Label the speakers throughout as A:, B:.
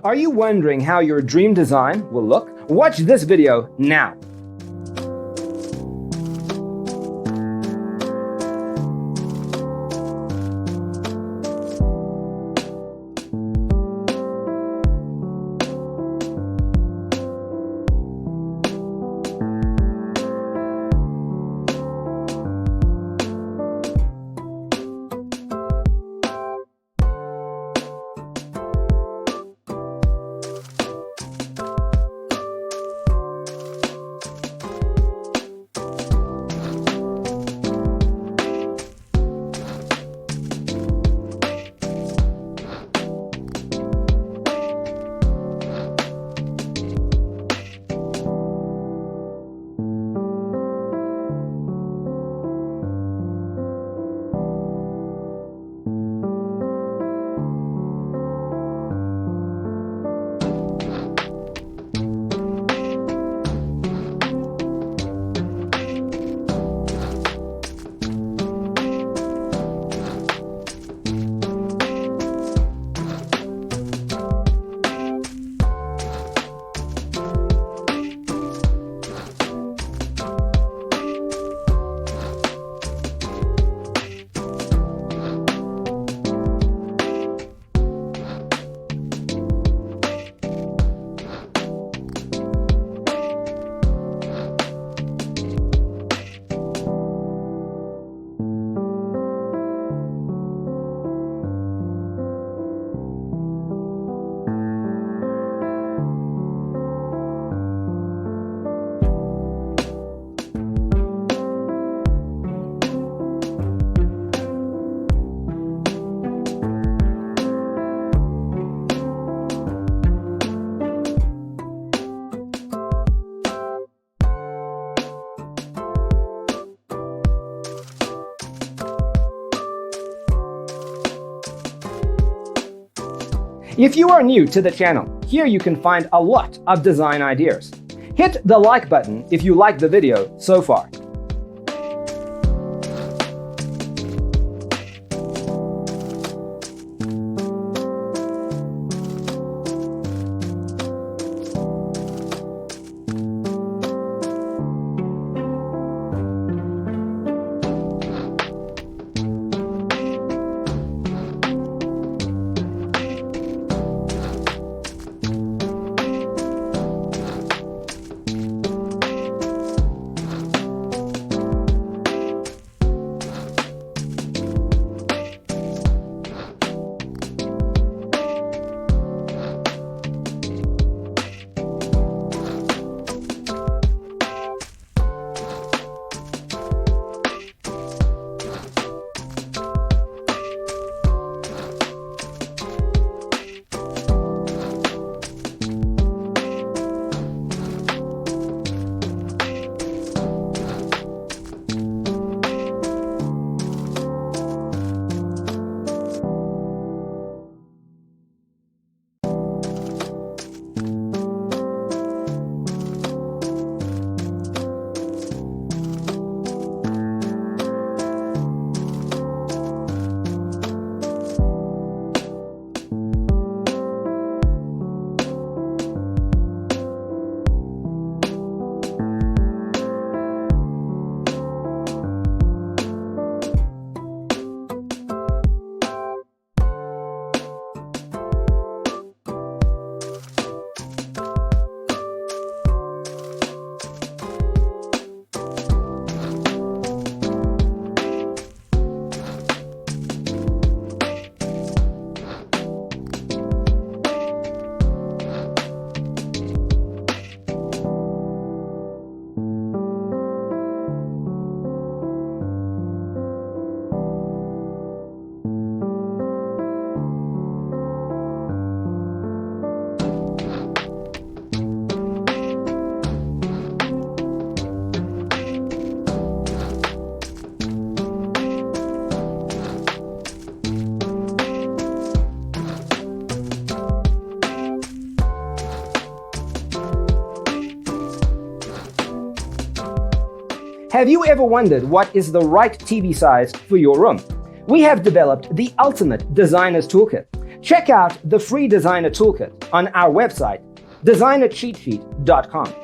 A: Are you wondering how your dream design will look? Watch this video now. If you are new to the channel, here you can find a lot of design ideas. Hit the like button if you like the video so far. Have you ever wondered what is the right TV size for your room? We have developed the ultimate designer's toolkit. Check out the free designer toolkit on our website, designercheatsheet.com.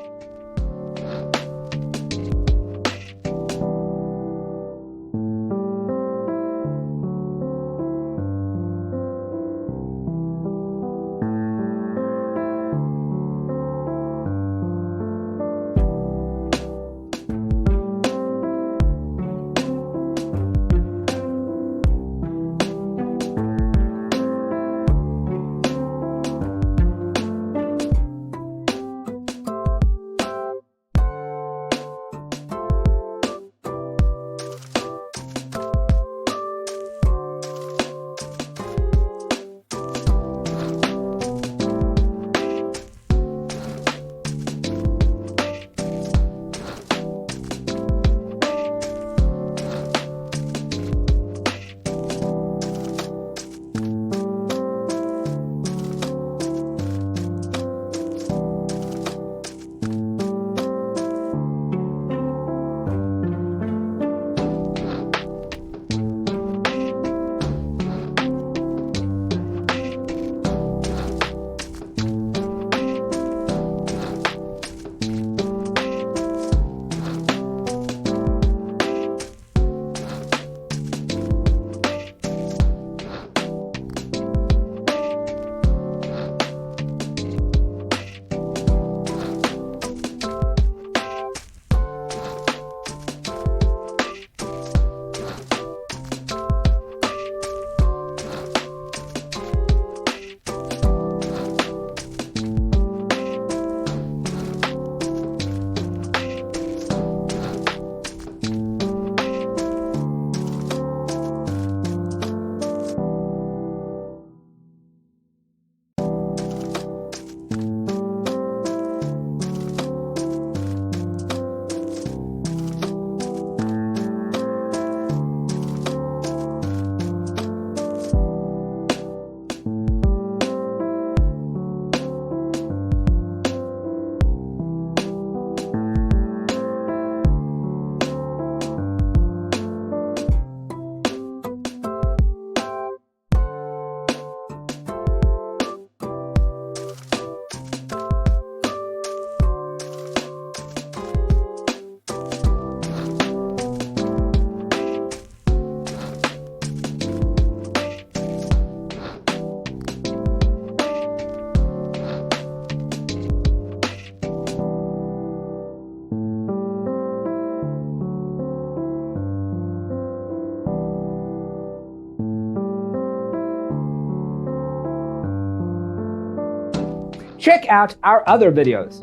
A: Check out our other videos.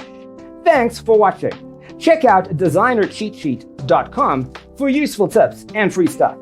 A: Thanks for watching. Check out designercheatsheet.com for useful tips and free stuff.